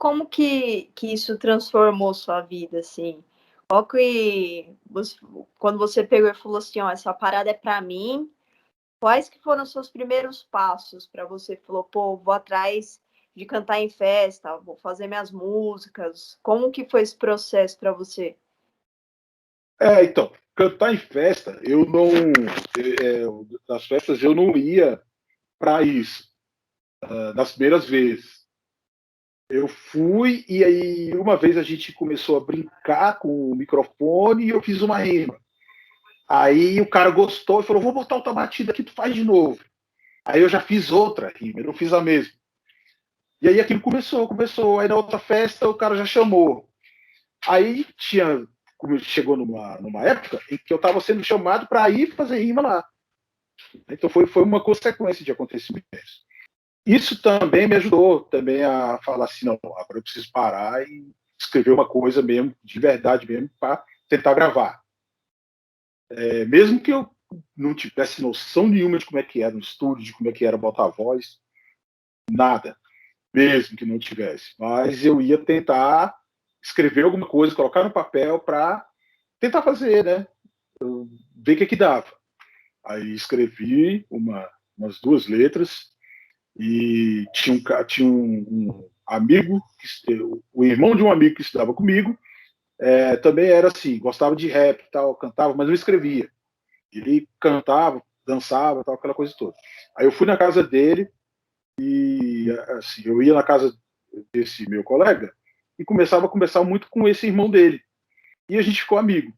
como que isso transformou sua vida, assim? Qual que quando você pegou e falou assim: "Ó, essa parada é pra mim", quais que foram os seus primeiros passos para você falou: "Pô, vou atrás de cantar em festa, vou fazer minhas músicas"? Como que foi esse processo para você? Então, cantar em festa, eu não. Das festas eu não ia para isso, das primeiras vezes. Eu fui e aí uma vez a gente começou a brincar com o microfone e eu fiz uma rima. Aí o cara gostou e falou: vou botar outra batida aqui, tu faz de novo. Aí eu já fiz outra rima, eu não fiz a mesma. E aí aquilo começou. Aí na outra festa o cara já chamou. Aí chegou numa época em que eu estava sendo chamado para ir fazer rima lá. Então foi uma consequência de acontecimentos. Isso também me ajudou também a falar assim, não, agora eu preciso parar e escrever uma coisa mesmo, de verdade mesmo, para tentar gravar. Mesmo que eu não tivesse noção nenhuma de como é que era no estúdio, de como é que era botar a voz, nada, mesmo que não tivesse. Mas eu ia tentar escrever alguma coisa, colocar no papel para tentar fazer, né? Ver o que dava. Aí escrevi umas duas letras e tinha um amigo, o irmão de um amigo que estudava comigo, também era assim, gostava de rap e tal, cantava, mas não escrevia. Ele cantava, dançava, tal, aquela coisa toda. Aí eu fui na casa dele e assim, eu ia na casa desse meu colega e começava a conversar muito com esse irmão dele. E a gente ficou amigo.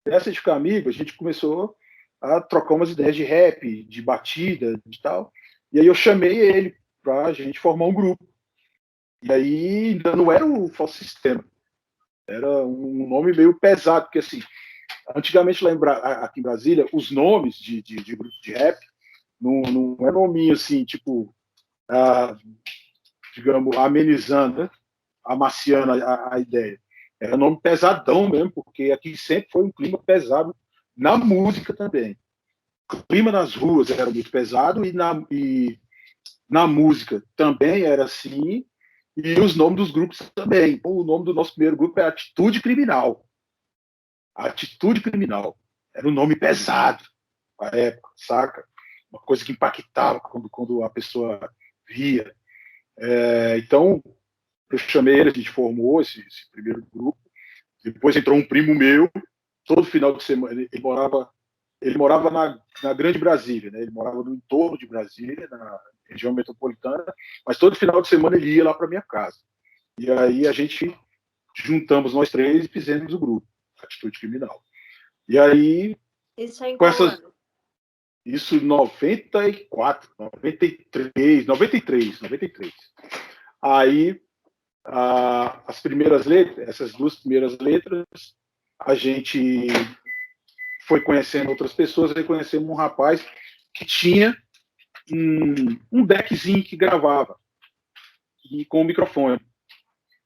Nessa de ficar amigo, a gente começou a trocar umas ideias de rap, de batida, de tal. E aí eu chamei ele para a gente formar um grupo. E aí ainda não era o Falso Sistema, era um nome meio pesado, porque assim, antigamente aqui em Brasília, os nomes de grupo de rap não é nominho assim, tipo, digamos, amenizando, né? Amaciando a ideia. Era nome pesadão mesmo, porque aqui sempre foi um clima pesado na música também. O clima nas ruas era muito pesado e na música também era assim, e os nomes dos grupos também. O nome do nosso primeiro grupo é Atitude Criminal. Atitude Criminal. Era um nome pesado na época, saca? Uma coisa que impactava quando a pessoa via. Então, eu chamei ele, a gente formou esse primeiro grupo. Depois entrou um primo meu, todo final de semana, ele morava na Grande Brasília, né? Ele morava no entorno de Brasília, na região metropolitana, mas todo final de semana ele ia lá para minha casa. E aí a gente juntamos nós três e fizemos o grupo, Atitude Criminal. E aí, Isso é em com qual essas. ano? Isso em 94, 93, 93, 93. Aí, as primeiras letras, essas duas primeiras letras, a gente foi conhecendo outras pessoas, aí conhecemos um rapaz que tinha um deckzinho que gravava e com o microfone.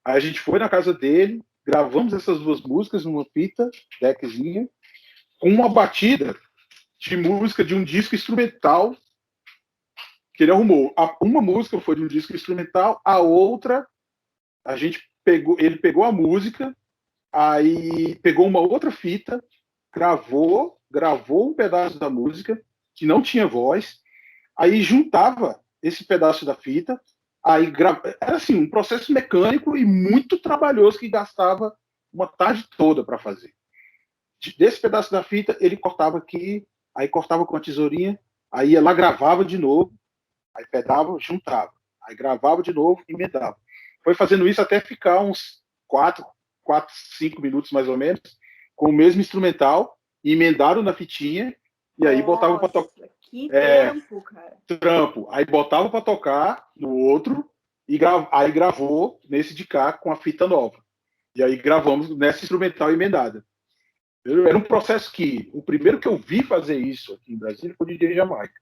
Aí a gente foi na casa dele, gravamos essas duas músicas numa fita, deckzinha, com uma batida de música de um disco instrumental que ele arrumou. Uma música foi de um disco instrumental, a outra ele pegou a música, aí pegou uma outra fita, gravou um pedaço da música que não tinha voz, aí juntava esse pedaço da fita, era assim um processo mecânico e muito trabalhoso que gastava uma tarde toda para fazer. Desse pedaço da fita ele cortava aqui, aí cortava com a tesourinha, aí ia lá gravava de novo, aí pedava, juntava, aí gravava de novo, emendava. Foi fazendo isso até ficar uns 4, 5 minutos mais ou menos, com o mesmo instrumental, emendaram na fitinha, e aí botavam para tocar. Nossa, que trampo, cara. Trampo. Aí botava para tocar no outro, e aí gravou nesse de cá com a fita nova. E aí gravamos nessa instrumental emendada. Era um processo que, o primeiro que eu vi fazer isso aqui em Brasília foi o DJ Jamaica.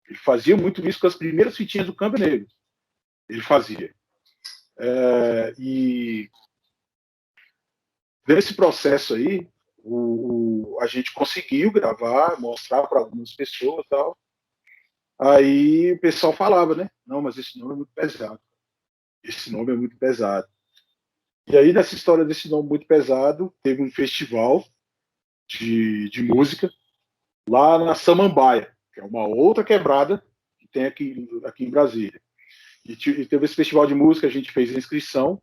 Ele fazia muito isso com as primeiras fitinhas do Câmbio Negro. Ele fazia. E nesse processo aí, a gente conseguiu gravar, mostrar para algumas pessoas e tal. Aí o pessoal falava, né? Não, mas esse nome é muito pesado. Esse nome é muito pesado. E aí, nessa história desse nome muito pesado, teve um festival de música lá na Samambaia, que é uma outra quebrada que tem aqui em Brasília. E teve esse festival de música, a gente fez a inscrição,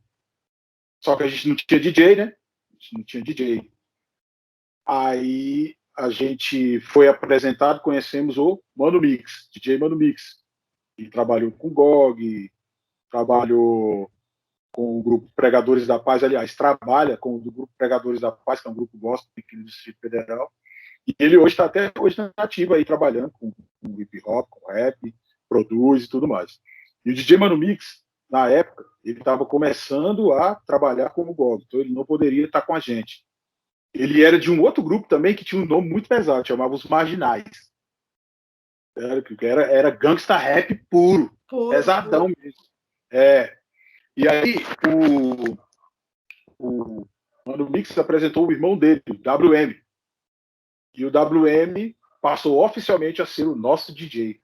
só que a gente não tinha DJ, né? A gente não tinha DJ. Aí a gente foi apresentado, conhecemos o Mano Mix, DJ Mano Mix, que trabalhou com o GOG, trabalhou com o grupo Pregadores da Paz, aliás, trabalha com o grupo Pregadores da Paz, que é um grupo gospel aqui no Distrito Federal. E ele hoje está até hoje na ativa aí, trabalhando com hip hop, com rap, produz e tudo mais. E o DJ Mano Mix, na época, ele estava começando a trabalhar como GOG, então ele não poderia estar com a gente. Ele era de um outro grupo também que tinha um nome muito pesado, chamava Os Marginais. Era gangsta rap puro, pesadão mesmo. É. E aí, o Mano Mix apresentou o irmão dele, o WM. E o WM passou oficialmente a ser o nosso DJ.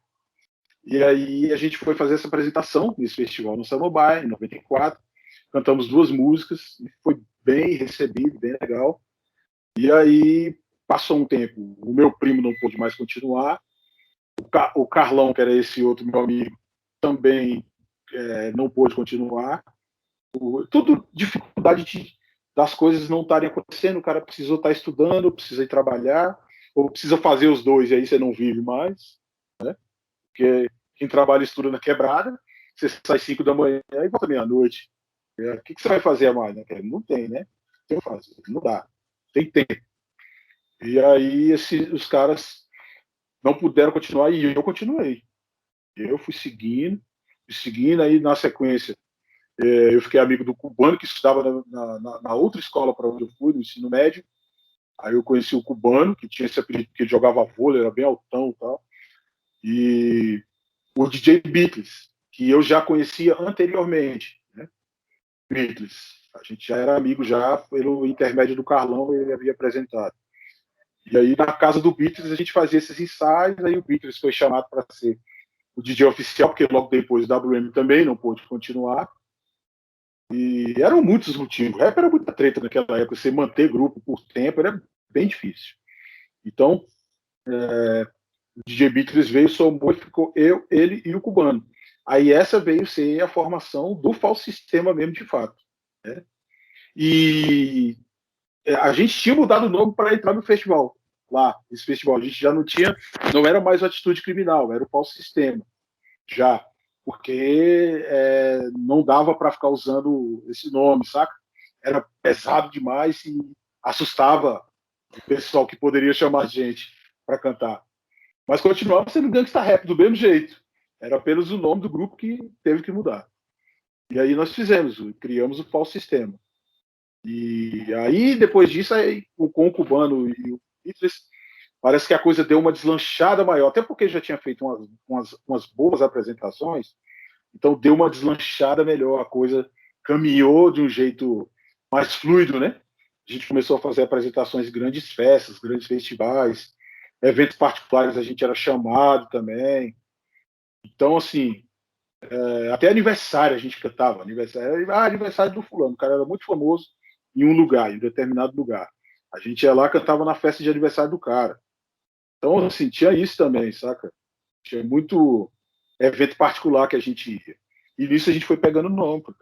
E aí a gente foi fazer essa apresentação nesse festival no Samambaia, em 94. Cantamos 2 músicas, e foi bem recebido, bem legal. E aí passou um tempo, o meu primo não pôde mais continuar, o Carlão, que era esse outro meu amigo, também não pôde continuar. Tudo dificuldade das coisas não estarem acontecendo, o cara precisou estar estudando, precisa ir trabalhar, ou precisa fazer os dois, e aí você não vive mais, né? Porque quem trabalha e estuda na quebrada, você sai 5 da manhã e volta meia-noite. O que você vai fazer a mais? Né? Não tem, né? Tem que fazer, não dá. Tem tempo. E aí os caras não puderam continuar e eu continuei. Eu fui seguindo, aí na sequência eu fiquei amigo do cubano que estudava na outra escola para onde eu fui, no ensino médio. Aí eu conheci o cubano, que tinha esse apelido, que ele jogava vôlei, era bem altão e tal. E o DJ Beatles, que eu já conhecia anteriormente, né? Beatles. A gente já era amigo já pelo intermédio do Carlão, ele havia apresentado. E aí na casa do Beatles a gente fazia esses ensaios, aí o Beatles foi chamado para ser o DJ oficial, porque logo depois o WM também não pôde continuar. E eram muitos motivos. Rap era muita treta naquela época, você manter grupo por tempo era bem difícil. Então, o DJ Beatles veio, somou e ficou eu, ele e o cubano. Aí essa veio ser a formação do falso sistema mesmo, de fato. Né? E a gente tinha mudado o nome para entrar no festival. Lá, esse festival, a gente já não era mais o Atitude Criminal, era o falso sistema. Já. Porque não dava para ficar usando esse nome, saca? Era pesado demais e assustava o pessoal que poderia chamar gente para cantar. Mas continuava sendo gangsta rap do mesmo jeito. Era apenas o nome do grupo que teve que mudar. E aí nós criamos o falso sistema. E aí, depois disso, aí, com o cubano e o Beatles, parece que a coisa deu uma deslanchada maior, até porque já tinha feito umas boas apresentações, então deu uma deslanchada melhor, a coisa caminhou de um jeito mais fluido, né? A gente começou a fazer apresentações em grandes festas, grandes festivais, eventos particulares a gente era chamado também. Então, assim, até aniversário a gente cantava. Aniversário do fulano. O cara era muito famoso em um lugar, em um determinado lugar. A gente ia lá, cantava na festa de aniversário do cara. Então, assim, tinha isso também, saca? Tinha muito evento particular que a gente ia. E nisso a gente foi pegando nome, foi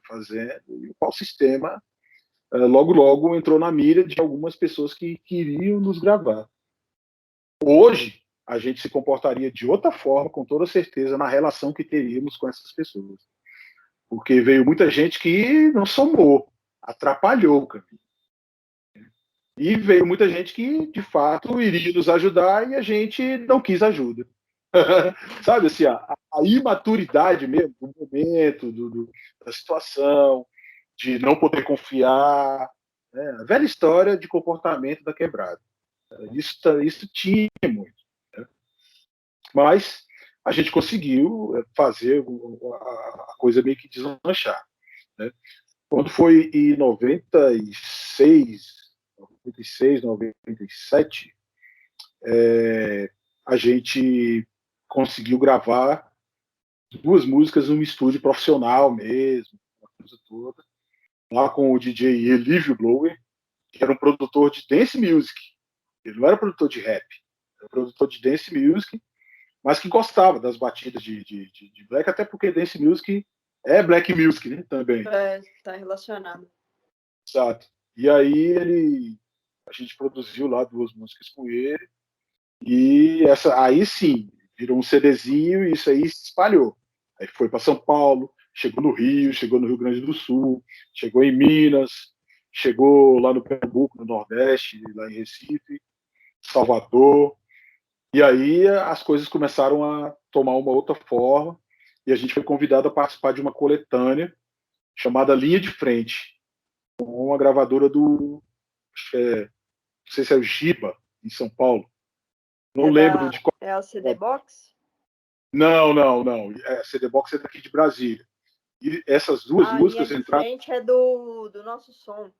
fazendo. E o qual sistema, logo, logo entrou na mira de algumas pessoas que queriam nos gravar. Hoje, a gente se comportaria de outra forma, com toda certeza, na relação que teríamos com essas pessoas. Porque veio muita gente que não somou, atrapalhou o caminho. E veio muita gente que, de fato, iria nos ajudar e a gente não quis ajuda. Sabe assim, a imaturidade mesmo do momento, da situação, de não poder confiar. Né? A velha história de comportamento da quebrada. Isso tinha muito. Né? Mas a gente conseguiu fazer a coisa meio que deslanchar. Né? Quando foi em 96, 97, a gente conseguiu gravar 2 músicas num estúdio profissional mesmo, uma coisa toda, lá com o DJ Elívio Blower, que era um produtor de dance music. Ele não era produtor de rap, era produtor de dance music, mas que gostava das batidas de black, até porque dance music é black music, né, também. Tá relacionado. Exato. E aí a gente produziu lá 2 músicas com ele, e aí sim, virou um CDzinho e isso aí se espalhou. Aí foi para São Paulo, chegou no Rio, chegou no Rio Grande do Sul, chegou em Minas, chegou lá no Pernambuco, no Nordeste, lá em Recife, Salvador. E aí as coisas começaram a tomar uma outra forma e a gente foi convidado a participar de uma coletânea chamada Linha de Frente, com uma gravadora não sei se é o Giba, em São Paulo. Não lembro de qual. É a CD Box? Não, não, não. A CD Box é daqui de Brasília. E essas 2 A Linha músicas de entraram. Frente é do Nosso Som.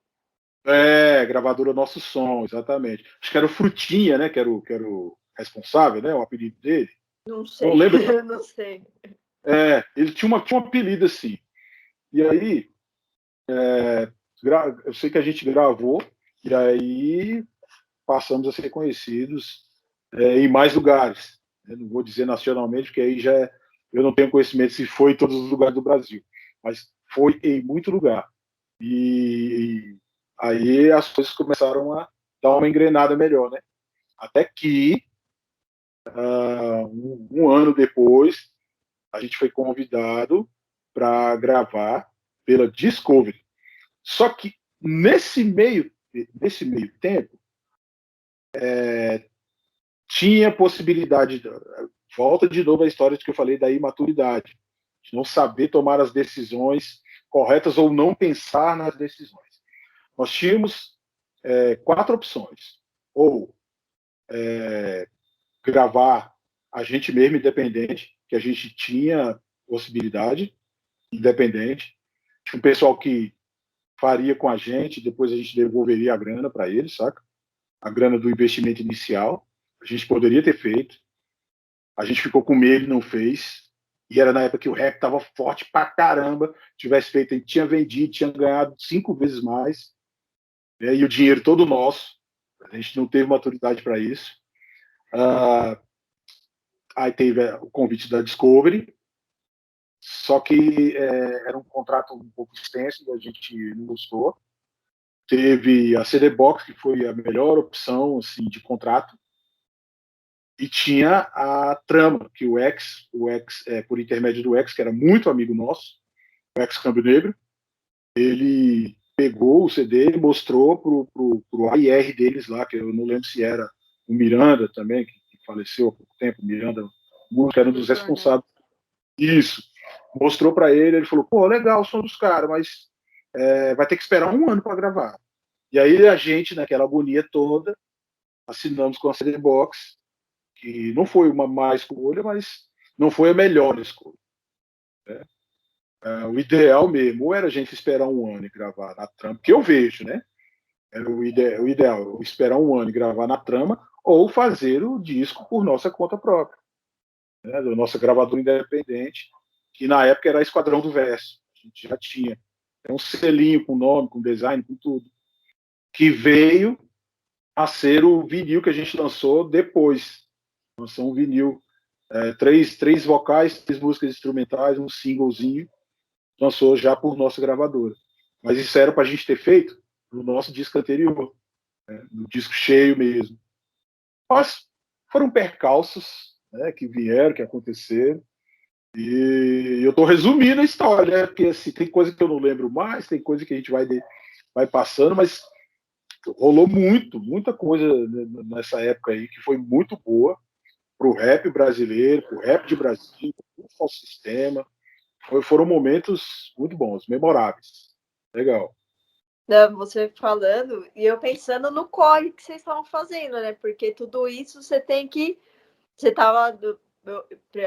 Gravadora Nosso Som, exatamente. Acho que era o Frutinha, né? Que era o responsável, né? O apelido dele. Não sei, Não lembro. não sei. Ele tinha um apelido assim. E aí, eu sei que a gente gravou, e aí passamos a ser conhecidos em mais lugares. Eu não vou dizer nacionalmente, porque aí eu não tenho conhecimento se foi em todos os lugares do Brasil, mas foi em muito lugar. E aí as coisas começaram a dar uma engrenada melhor, né? Até que, um ano depois, a gente foi convidado para gravar pela Discovery. Só que nesse meio tempo, tinha possibilidade, volta de novo a história que eu falei da imaturidade, de não saber tomar as decisões corretas ou não pensar nas decisões. Nós tínhamos 4 opções. Ou gravar a gente mesmo independente, que a gente tinha possibilidade independente. Tinha um pessoal que faria com a gente, depois a gente devolveria a grana para eles, saca? A grana do investimento inicial. A gente poderia ter feito. A gente ficou com medo e não fez. E era na época que o rap tava forte pra caramba. Tivesse feito, a gente tinha vendido, tinha ganhado 5 vezes mais. Né? E o dinheiro todo nosso. A gente não teve maturidade para isso. Aí teve o convite da Discovery. Só que era um contrato um pouco extenso, a gente não gostou. Teve a CD Box, que foi a melhor opção assim, de contrato. E tinha a Trama, que o X, por intermédio do X, que era muito amigo nosso, o X Câmbio Negro, ele pegou o CD e mostrou pro AIR deles lá, que eu não lembro se era o Miranda também, que faleceu há pouco tempo, o Miranda, que era um dos responsáveis. Isso. Mostrou para ele, ele falou, pô, legal o som dos caras, mas vai ter que esperar 1 ano para gravar. E aí a gente, naquela agonia toda, assinamos com a CD Box, que não foi uma má escolha, mas não foi a melhor escolha. Né? O ideal mesmo ou era a gente esperar 1 ano e gravar na Trama, que eu vejo, né? Era o ideal, esperar 1 ano e gravar na Trama, ou fazer o disco por nossa conta própria, né? Da nossa gravadora independente, que na época era Esquadrão do Verso. A gente já tinha um selinho com nome, com design, com tudo, que veio a ser o vinil que a gente lançou depois. Lançou um vinil, 3 vocais, 3 músicas instrumentais, um singlezinho, lançou já por nossa gravadora. Mas isso era para a gente ter feito no nosso disco anterior, né, no disco cheio mesmo. Mas foram percalços, né, que vieram, que aconteceram. E eu estou resumindo a história, né, porque assim, tem coisa que eu não lembro mais, tem coisa que a gente vai passando, mas rolou muita coisa nessa época aí que foi muito boa para o rap brasileiro, para o rap de Brasil, para o falso sistema. Foram momentos muito bons, memoráveis. Legal. Você falando e eu pensando no corre que vocês estavam fazendo, né? Porque tudo isso você tem que. Você estava,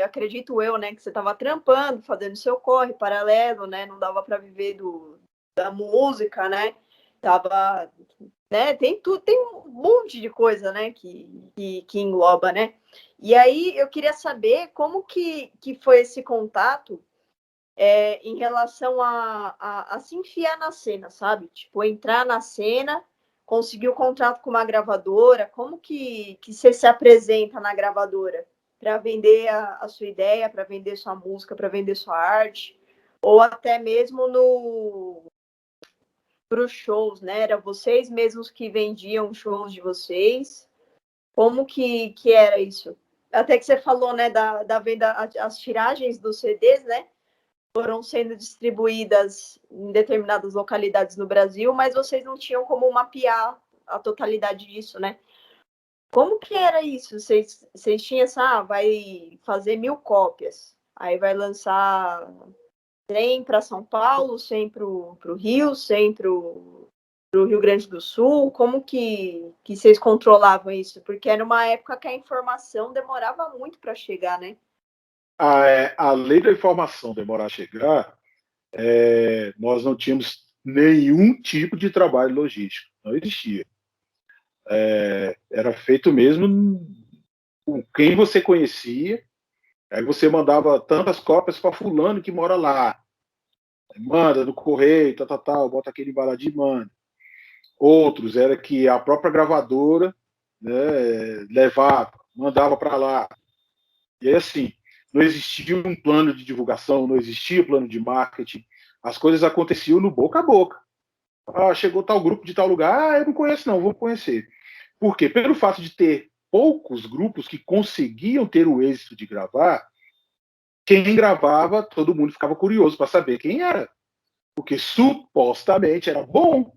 acredito eu, né? Que você estava trampando, fazendo seu corre paralelo, né? Não dava para viver da música, né? Tava, né? Tem tudo, tem um monte de coisa, né? Que engloba, né? E aí eu queria saber como que foi esse contato em relação a se enfiar na cena, sabe? Tipo, entrar na cena, conseguir o contrato com uma gravadora, como que você se apresenta na gravadora para vender a sua ideia, para vender sua música, para vender sua arte, ou até mesmo para os shows, né? Era vocês mesmos que vendiam shows de vocês? Como que era isso? Até que você falou, né, da venda, as tiragens dos CDs, né? Foram sendo distribuídas em determinadas localidades no Brasil, mas vocês não tinham como mapear a totalidade disso, né? Como que era isso? Vocês tinham essa, vai fazer 1.000 cópias, aí vai lançar 100 para São Paulo, 100 para o Rio, 100 para o Rio Grande do Sul. Como que vocês controlavam isso? Porque era uma época que a informação demorava muito para chegar, né? Além da informação demorar a chegar, nós não tínhamos nenhum tipo de trabalho logístico, não existia. Era feito mesmo com quem você conhecia, aí você mandava tantas cópias para fulano que mora lá, manda no correio, tal, bota aquele embaladinho e manda. Outros era que a própria gravadora, né, levava, mandava para lá. E aí, assim, não existia um plano de divulgação, não existia plano de marketing, as coisas aconteciam no boca a boca. Ah, chegou tal grupo de tal lugar, eu não conheço não, vou conhecer. Por quê? Pelo fato de ter poucos grupos que conseguiam ter o êxito de gravar, quem gravava, todo mundo ficava curioso para saber quem era, porque supostamente era bom.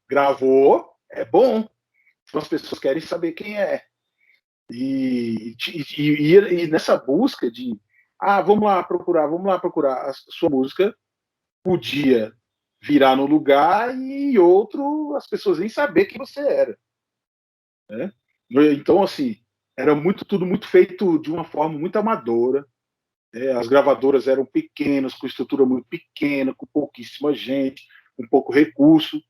Gravou, é bom. Então as pessoas querem saber quem é. E nessa busca de vamos lá procurar, a sua música podia virar no lugar e outro as pessoas nem saber quem você era, né? Então, assim, era tudo muito feito de uma forma muito amadora. As gravadoras eram pequenas, com estrutura muito pequena, com pouquíssima gente, com pouco recurso,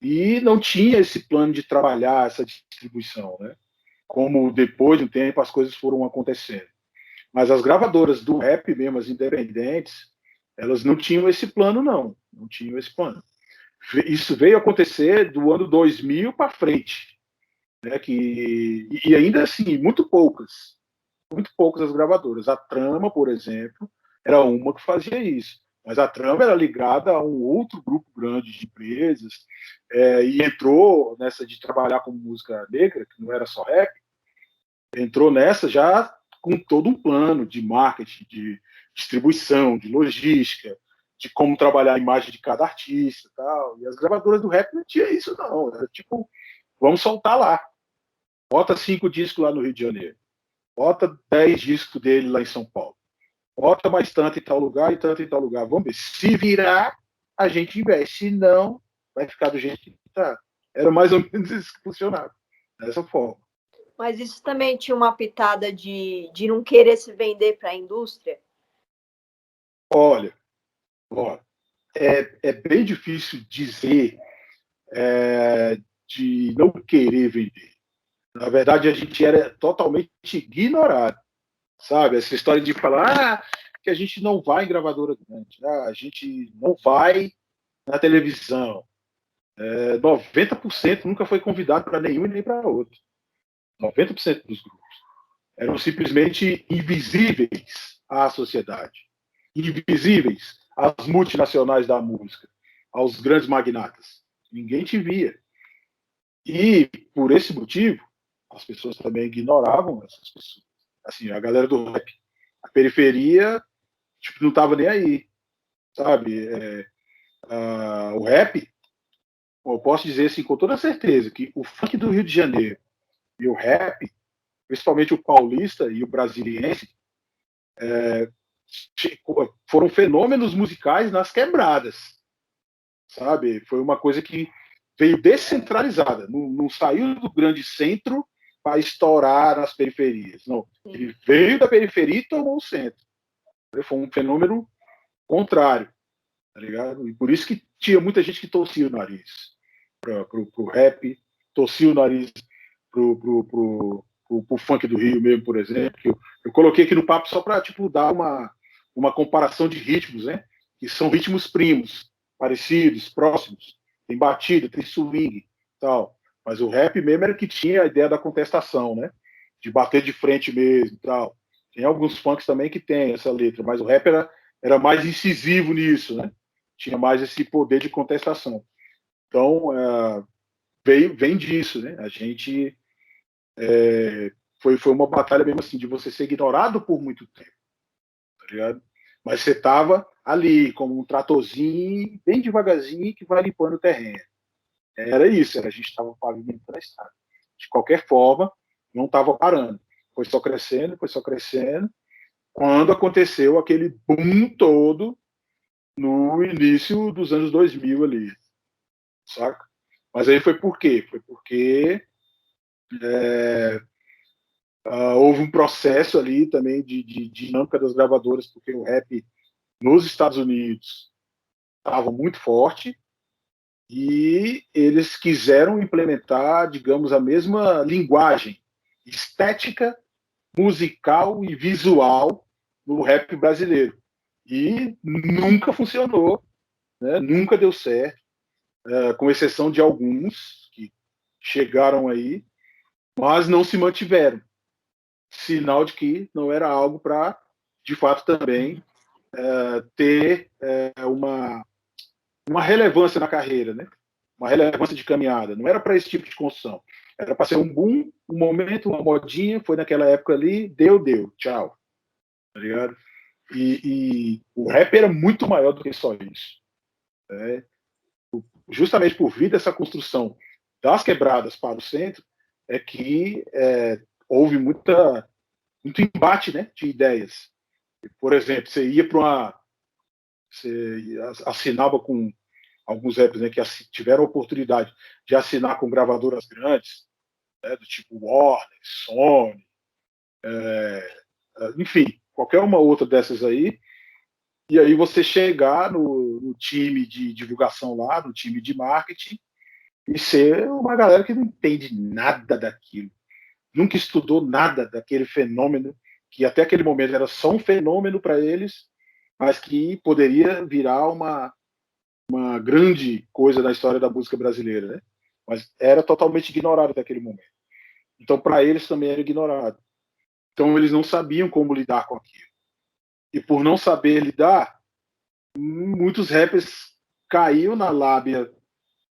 e não tinha esse plano de trabalhar essa distribuição, né? Como depois de um tempo as coisas foram acontecendo. Mas as gravadoras do rap mesmo, as independentes, elas não tinham esse plano, não tinham esse plano. Isso veio acontecer do ano 2000 para frente, né? E ainda assim, muito poucas as gravadoras. A Trama, por exemplo, era uma que fazia isso. Mas a Trama era ligada a um outro grupo grande de empresas, e entrou nessa de trabalhar com música negra, que não era só rap, entrou nessa já com todo um plano de marketing, de distribuição, de logística, de como trabalhar a imagem de cada artista e tal. E as gravadoras do rap não tinha isso, não. Era tipo, vamos soltar lá. Bota 5 discos lá no Rio de Janeiro. Bota 10 discos dele lá em São Paulo. Bota mais tanto em tal lugar e tanto em tal lugar. Vamos ver. Se virar, a gente investe. Se não, vai ficar do jeito que está. Era mais ou menos isso que funcionava. Dessa forma. Mas isso também tinha uma pitada de não querer se vender para a indústria? Olha, é bem difícil dizer de não querer vender. Na verdade, a gente era totalmente ignorado, sabe? Essa história de falar que a gente não vai em gravadora grande, a gente não vai na televisão. 90% nunca foi convidado para nenhum e nem para outro. 90% dos grupos eram simplesmente invisíveis à sociedade, invisíveis às multinacionais da música, aos grandes magnatas. Ninguém te via. E, por esse motivo, as pessoas também ignoravam essas pessoas. Assim, a galera do rap, a periferia, tipo, não estava nem aí, sabe? O rap, eu posso dizer assim com toda certeza que o funk do Rio de Janeiro e o rap, principalmente o paulista e o brasiliense, foram fenômenos musicais nas quebradas, sabe? Foi uma coisa que veio descentralizada, não saiu do grande centro para estourar nas periferias, não. Ele veio da periferia e tomou o centro. Foi um fenômeno contrário, tá ligado? E por isso que tinha muita gente que torcia o nariz pro rap, torcia o nariz pro pro funk do Rio mesmo, por exemplo. Que eu coloquei aqui no papo só para tipo, dar uma comparação de ritmos, né? Que são ritmos primos, parecidos, próximos. Tem batida, tem swing, tal. Mas o rap mesmo era que tinha a ideia da contestação, né? De bater de frente mesmo, tal. Tem alguns funks também que tem essa letra, mas o rap era mais incisivo nisso, né? Tinha mais esse poder de contestação. Então, vem disso, né? A gente foi uma batalha mesmo assim de você ser ignorado por muito tempo, tá ligado? Mas você tava ali como um tratorzinho, bem devagarzinho, que vai limpando o terreno. Era isso, a gente estava pavimentando a estrada. De qualquer forma, não estava parando. Foi só crescendo, foi só crescendo. Quando aconteceu aquele boom todo no início dos anos 2000 ali, saca? Mas aí foi por quê? Foi porque houve um processo ali também de dinâmica das gravadoras, porque o rap nos Estados Unidos estava muito forte e eles quiseram implementar, digamos, a mesma linguagem estética, musical e visual no rap brasileiro. E nunca funcionou, né? Nunca deu certo, com exceção de alguns que chegaram aí, mas não se mantiveram. Sinal de que não era algo para, de fato, também ter uma relevância na carreira, né? Uma relevância de caminhada. Não era para esse tipo de construção. Era para ser um boom, um momento, uma modinha, foi naquela época ali, deu, tchau. Tá ligado? E o rap era muito maior do que só isso. Né? Justamente por vir dessa construção das quebradas para o centro, é que houve muito embate, né, de ideias. Por exemplo, você ia para uma. Você assinava com alguns rappers, né, que tiveram a oportunidade de assinar com gravadoras grandes, né, do tipo Warner, Sony, enfim, qualquer uma outra dessas aí, e aí você chegar no time de divulgação lá, no time de marketing, e ser uma galera que não entende nada daquilo, nunca estudou nada daquele fenômeno, que até aquele momento era só um fenômeno para eles, mas que poderia virar uma grande coisa na história da música brasileira, né? Mas era totalmente ignorado naquele momento. Então, para eles também era ignorado. Então, eles não sabiam como lidar com aquilo. E por não saber lidar, muitos rappers caíram na lábia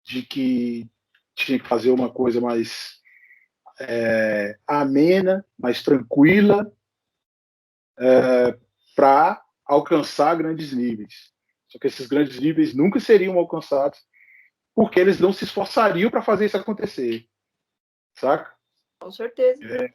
de que tinha que fazer uma coisa mais amena, mais tranquila, para alcançar grandes níveis. Só que esses grandes níveis nunca seriam alcançados porque eles não se esforçariam para fazer isso acontecer. Saca? Com certeza.